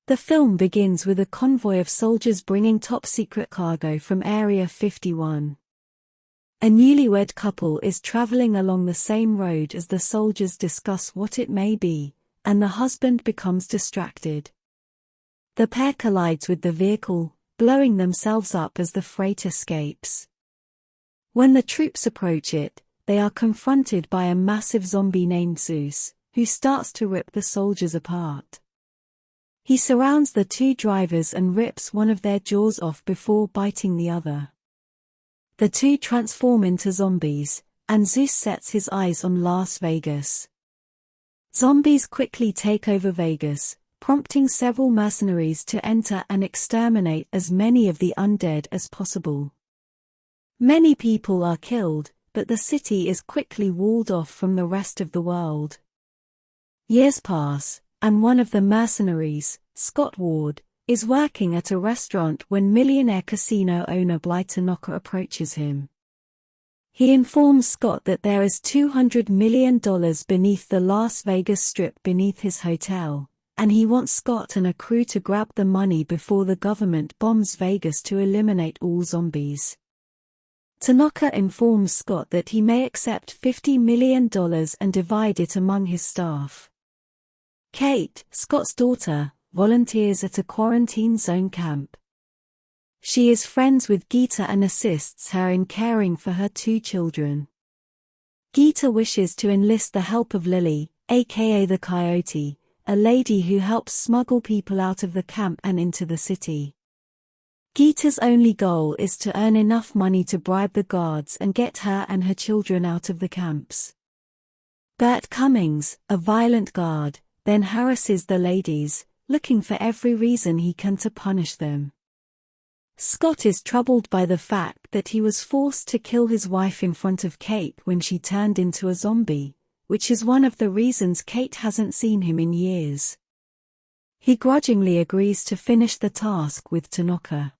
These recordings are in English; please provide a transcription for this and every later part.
The film begins with a convoy of soldiers bringing top-secret cargo from Area 51. A newlywed couple is traveling along the same road as the soldiers discuss what it may be, and the husband becomes distracted. The pair collides with the vehicle, blowing themselves up as the freight escapes. When the troops approach it, they are confronted by a massive zombie named Zeus, who starts to rip the soldiers apart. He surrounds the two drivers and rips one of their jaws off before biting the other. The two transform into zombies, and Zeus sets his eyes on Las Vegas. Zombies quickly take over Vegas, prompting several mercenaries to enter and exterminate as many of the undead as possible. Many people are killed, but the city is quickly walled off from the rest of the world. Years pass, and one of the mercenaries, Scott Ward, is working at a restaurant when millionaire casino owner Bly Tanaka approaches him. He informs Scott that there is $200 million beneath the Las Vegas Strip beneath his hotel, and he wants Scott and a crew to grab the money before the government bombs Vegas to eliminate all zombies. Tanaka informs Scott that he may accept $50 million and divide it among his staff. Kate, Scott's daughter, volunteers at a quarantine zone camp. She is friends with Geeta and assists her in caring for her two children. Geeta wishes to enlist the help of Lily, aka the Coyote, a lady who helps smuggle people out of the camp and into the city. Geeta's only goal is to earn enough money to bribe the guards and get her and her children out of the camps. Bert Cummings, a violent guard, then harasses the ladies, looking for every reason he can to punish them. Scott is troubled by the fact that he was forced to kill his wife in front of Kate when she turned into a zombie, which is one of the reasons Kate hasn't seen him in years. He grudgingly agrees to finish the task with Tanaka.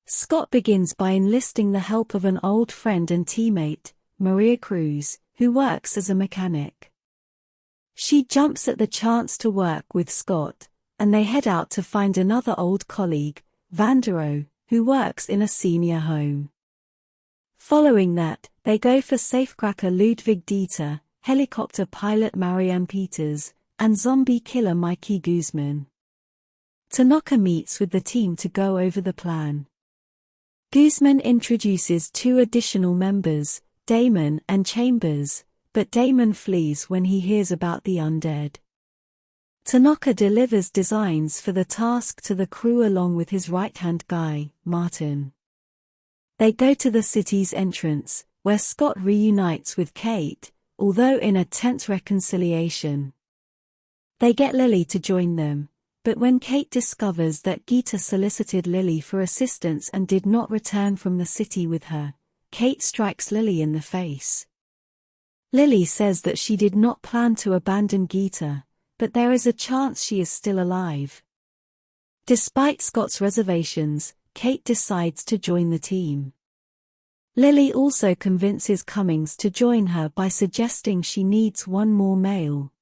Scott begins by enlisting the help of an old friend and teammate, Maria Cruz, who works as a mechanic. She jumps at the chance to work with Scott, and they head out to find another old colleague, Vandero, who works in a senior home. Following that, they go for safecracker Ludwig Dieter, helicopter pilot Marianne Peters, and zombie killer Mikey Guzman. Tanaka meets with the team to go over the plan. Guzman introduces two additional members, Damon and Chambers, but Damon flees when he hears about the undead. Tanaka delivers designs for the task to the crew along with his right-hand guy, Martin. They go to the city's entrance, where Scott reunites with Kate, although in a tense reconciliation. They get Lily to join them, but when Kate discovers that Geeta solicited Lily for assistance and did not return from the city with her, Kate strikes Lily in the face. Lily says that she did not plan to abandon Geeta, but there is a chance she is still alive. Despite Scott's reservations, Kate decides to join the team. Lily also convinces Cummings to join her by suggesting she needs one more male.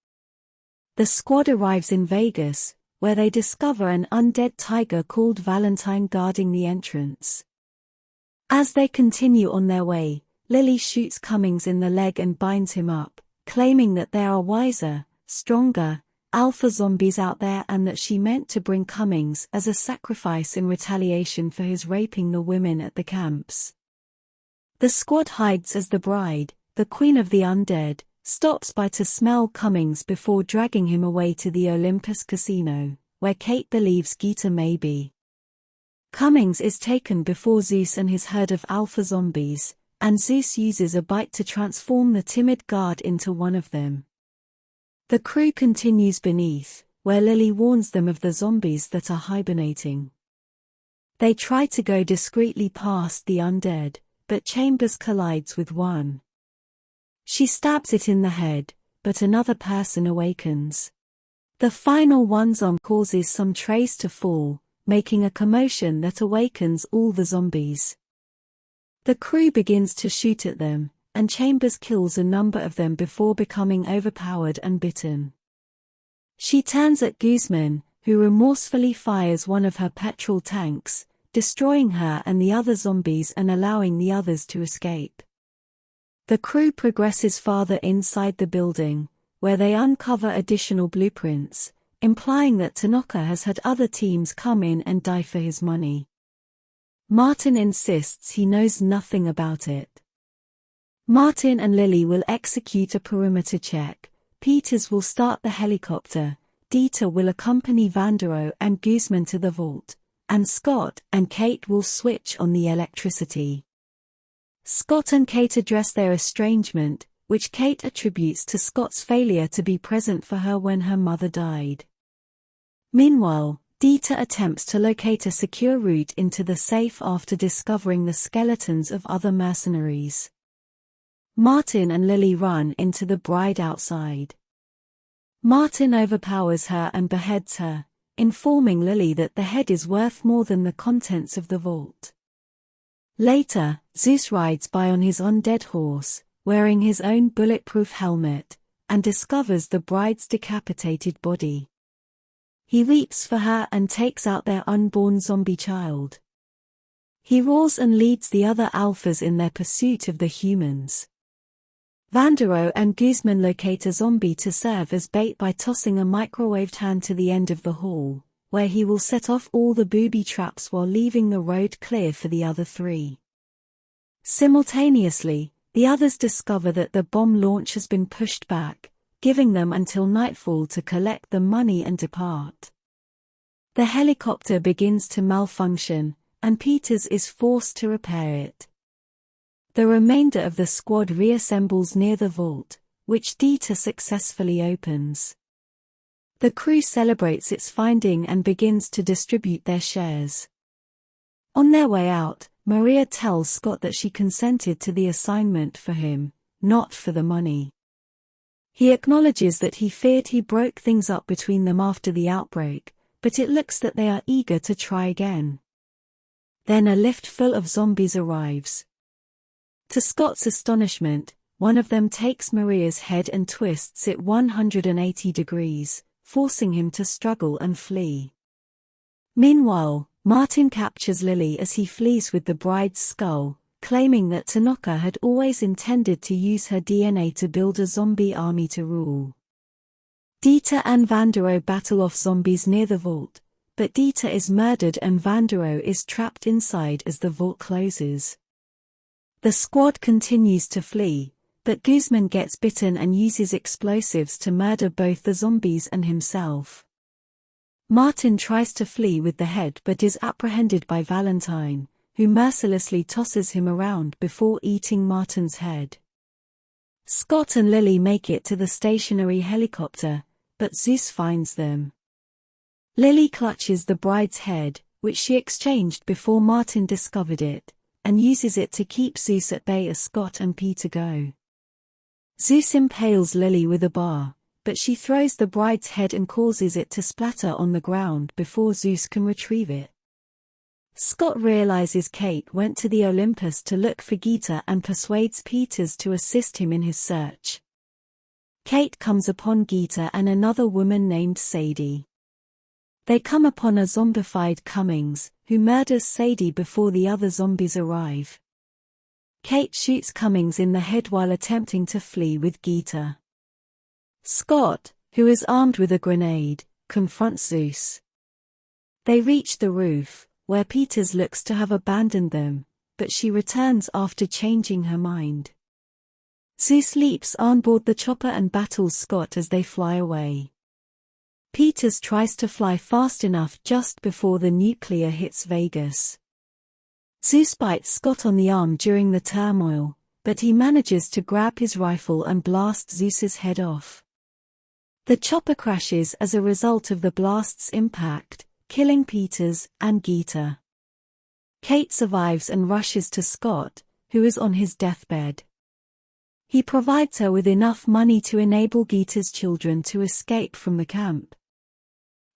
The squad arrives in Vegas, where they discover an undead tiger called Valentine guarding the entrance. As they continue on their way, Lily shoots Cummings in the leg and binds him up, claiming that there are wiser, stronger, alpha zombies out there and that she meant to bring Cummings as a sacrifice in retaliation for his raping the women at the camps. The squad hides as the bride, the queen of the undead, stops by to smell Cummings before dragging him away to the Olympus Casino, where Kate believes Geeta may be. Cummings is taken before Zeus and his herd of alpha zombies, and Zeus uses a bite to transform the timid guard into one of them. The crew continues beneath, where Lily warns them of the zombies that are hibernating. They try to go discreetly past the undead, but Chambers collides with one. She stabs it in the head, but another person awakens. The final one zombie causes some trays to fall, making a commotion that awakens all the zombies. The crew begins to shoot at them, and Chambers kills a number of them before becoming overpowered and bitten. She turns at Guzman, who remorsefully fires one of her petrol tanks, destroying her and the other zombies and allowing the others to escape. The crew progresses farther inside the building, where they uncover additional blueprints, implying that Tanaka has had other teams come in and die for his money. Martin insists he knows nothing about it. Martin and Lily will execute a perimeter check, Peters will start the helicopter, Dieter will accompany Vandero and Guzman to the vault, and Scott and Kate will switch on the electricity. Scott and Kate address their estrangement, which Kate attributes to Scott's failure to be present for her when her mother died. Meanwhile, Dieter attempts to locate a secure route into the safe after discovering the skeletons of other mercenaries. Martin and Lily run into the bride outside. Martin overpowers her and beheads her, informing Lily that the head is worth more than the contents of the vault. Later, Zeus rides by on his undead horse, wearing his own bulletproof helmet, and discovers the bride's decapitated body. He weeps for her and takes out their unborn zombie child. He roars and leads the other alphas in their pursuit of the humans. Vandero and Guzman locate a zombie to serve as bait by tossing a microwaved hand to the end of the hall, where he will set off all the booby traps while leaving the road clear for the other three. Simultaneously, the others discover that the bomb launch has been pushed back, giving them until nightfall to collect the money and depart. The helicopter begins to malfunction, and Peters is forced to repair it. The remainder of the squad reassembles near the vault, which Dieter successfully opens. The crew celebrates its finding and begins to distribute their shares. On their way out, Maria tells Scott that she consented to the assignment for him, not for the money. He acknowledges that he feared he broke things up between them after the outbreak, but it looks that they are eager to try again. Then a lift full of zombies arrives. To Scott's astonishment, one of them takes Maria's head and twists it 180 degrees, forcing him to struggle and flee. Meanwhile, Martin captures Lily as he flees with the bride's skull, claiming that Tanaka had always intended to use her DNA to build a zombie army to rule. Dieter and Vandero battle off zombies near the vault, but Dieter is murdered and Vandero is trapped inside as the vault closes. The squad continues to flee, but Guzman gets bitten and uses explosives to murder both the zombies and himself. Martin tries to flee with the head but is apprehended by Valentine, who mercilessly tosses him around before eating Martin's head. Scott and Lily make it to the stationary helicopter, but Zeus finds them. Lily clutches the bride's head, which she exchanged before Martin discovered it, and uses it to keep Zeus at bay as Scott and Peter go. Zeus impales Lily with a bar, but she throws the bride's head and causes it to splatter on the ground before Zeus can retrieve it. Scott realizes Kate went to the Olympus to look for Gita and persuades Peters to assist him in his search. Kate comes upon Gita and another woman named Sadie. They come upon a zombified Cummings, who murders Sadie before the other zombies arrive. Kate shoots Cummings in the head while attempting to flee with Gita. Scott, who is armed with a grenade, confronts Zeus. They reach the roof, where Peters looks to have abandoned them, but she returns after changing her mind. Zeus leaps on board the chopper and battles Scott as they fly away. Peters tries to fly fast enough just before the nuclear hits Vegas. Zeus bites Scott on the arm during the turmoil, but he manages to grab his rifle and blast Zeus's head off. The chopper crashes as a result of the blast's impact, killing Peters and Gita. Kate survives and rushes to Scott, who is on his deathbed. He provides her with enough money to enable Gita's children to escape from the camp.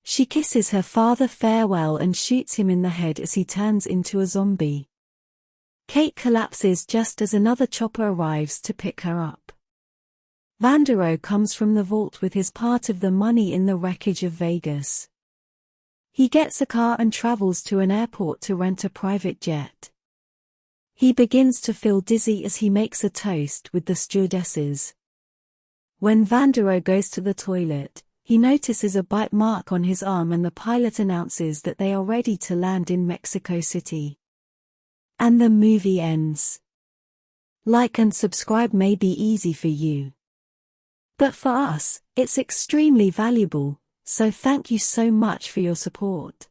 She kisses her father farewell and shoots him in the head as he turns into a zombie. Kate collapses just as another chopper arrives to pick her up. Vandero comes from the vault with his part of the money in the wreckage of Vegas. He gets a car and travels to an airport to rent a private jet. He begins to feel dizzy as he makes a toast with the stewardesses. When Vandero goes to the toilet, he notices a bite mark on his arm and the pilot announces that they are ready to land in Mexico City. And the movie ends. Like and subscribe may be easy for you. But for us, it's extremely valuable, so thank you so much for your support.